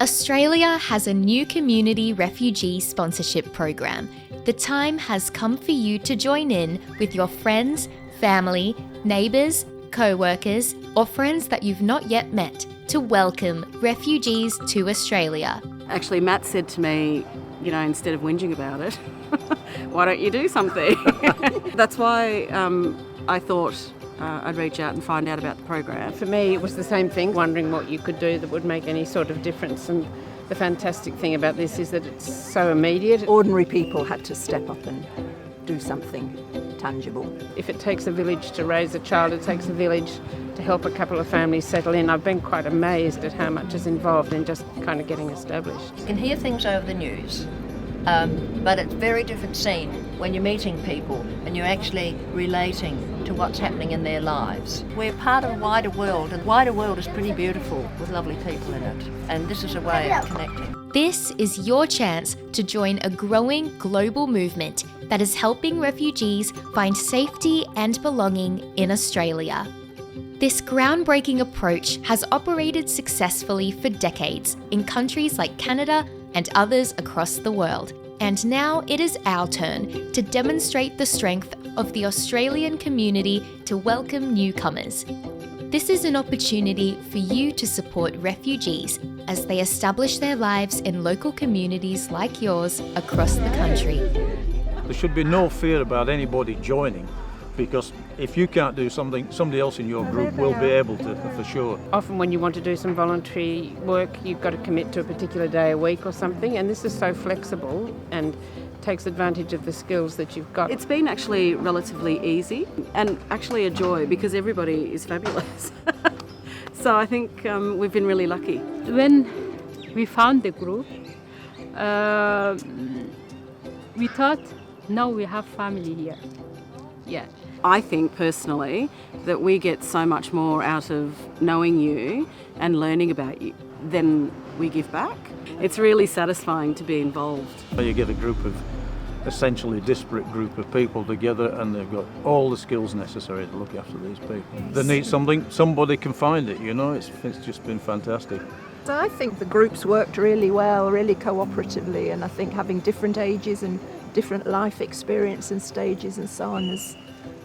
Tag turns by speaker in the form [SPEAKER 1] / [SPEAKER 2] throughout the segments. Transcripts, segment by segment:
[SPEAKER 1] Australia has a new community refugee sponsorship program. The time has come for you to join in with your friends, family, neighbours, co-workers, or friends that you've not yet met to welcome refugees to Australia.
[SPEAKER 2] Actually, Matt said to me, instead of whinging about it, why don't you do something? That's why I thought I'd reach out and find out about the program.
[SPEAKER 3] For me, it was the same thing, wondering what you could do that would make any sort of difference. And the fantastic thing about this is that it's so immediate.
[SPEAKER 4] Ordinary people had to step up and do something tangible.
[SPEAKER 3] If it takes a village to raise a child, it takes a village to help a couple of families settle in. I've been quite amazed at how much is involved in just kind of getting established.
[SPEAKER 5] You can hear things over the news, but it's a very different scene when you're meeting people and you're actually relating to what's happening in their lives. We're part of a wider world, and the wider world is pretty beautiful with lovely people in it, and this is a way of connecting.
[SPEAKER 1] This is your chance to join a growing global movement that is helping refugees find safety and belonging in Australia. This groundbreaking approach has operated successfully for decades in countries like Canada and others across the world. And now it is our turn to demonstrate the strength of the Australian community to welcome newcomers. This is an opportunity for you to support refugees as they establish their lives in local communities like yours across the country.
[SPEAKER 6] There should be no fear about anybody joining, because if you can't do something, somebody else in your group will be able to, for sure.
[SPEAKER 3] Often when you want to do some voluntary work, you've got to commit to a particular day a week or something, and this is so flexible and takes advantage of the skills that you've got.
[SPEAKER 2] It's been actually relatively easy and actually a joy because everybody is fabulous. So I think we've been really lucky.
[SPEAKER 7] When we found the group, we thought, now we have family here. Yeah.
[SPEAKER 2] I think personally that we get so much more out of knowing you and learning about you than we give back. It's really satisfying to be involved.
[SPEAKER 6] You get a group of essentially disparate group of people together, and they've got all the skills necessary to look after these people. They need something, somebody can find it, it's just been fantastic.
[SPEAKER 4] So I think the groups worked really well, really cooperatively, and I think having different ages and different life experience and stages and so on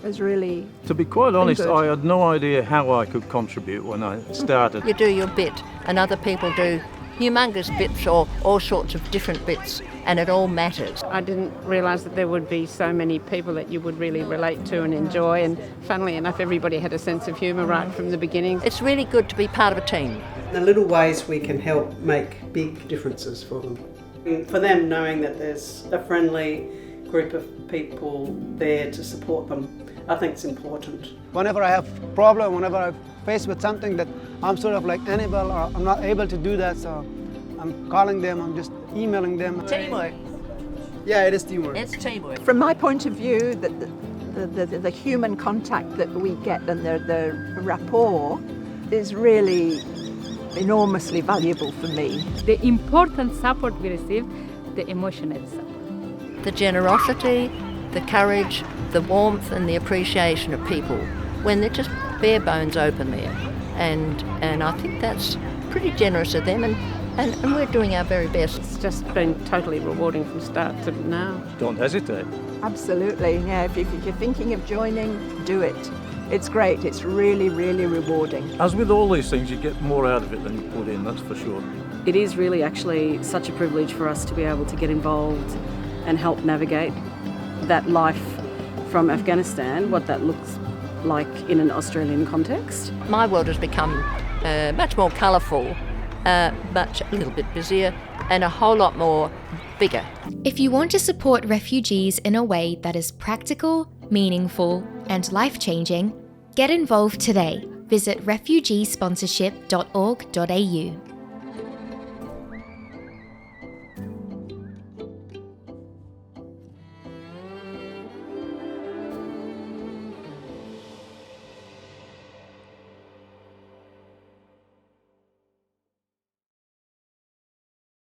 [SPEAKER 4] has really
[SPEAKER 6] To be quite honest,
[SPEAKER 4] good.
[SPEAKER 6] I had no idea how I could contribute when I started.
[SPEAKER 5] You do your bit, and other people do humongous bits or all sorts of different bits, and it all matters.
[SPEAKER 3] I didn't realise that there would be so many people that you would really relate to and enjoy, and funnily enough, everybody had a sense of humour right from the beginning.
[SPEAKER 5] It's really good to be part of a team.
[SPEAKER 8] The little ways we can help make big differences for them. And for them, knowing that there's a friendly group of people there to support them, I think it's important.
[SPEAKER 9] Whenever I have a problem, whenever I'm faced with something that I'm sort of like unable or I'm not able to do that, so I'm calling them, I'm just emailing them.
[SPEAKER 5] Teamwork.
[SPEAKER 9] Yeah, it is teamwork.
[SPEAKER 5] It's teamwork.
[SPEAKER 4] From my point of view, the human contact that we get and the rapport is really enormously valuable for me.
[SPEAKER 7] The important support we received, the emotional support.
[SPEAKER 5] The generosity, the courage, the warmth and the appreciation of people when they're just bare bones open there. And I think that's pretty generous of them, and we're doing our very best.
[SPEAKER 3] It's just been totally rewarding from start to now.
[SPEAKER 6] Don't hesitate.
[SPEAKER 4] Absolutely, yeah. If you're thinking of joining, do it. It's great. It's really, really rewarding.
[SPEAKER 6] As with all these things, you get more out of it than you put in, that's for sure.
[SPEAKER 2] It is really actually such a privilege for us to be able to get involved and help navigate that life from Afghanistan, what that looks like in an Australian context.
[SPEAKER 5] My world has become much more colourful, much a little bit busier, and a whole lot more bigger.
[SPEAKER 1] If you want to support refugees in a way that is practical, meaningful, and life-changing, get involved today. Visit refugeesponsorship.org.au.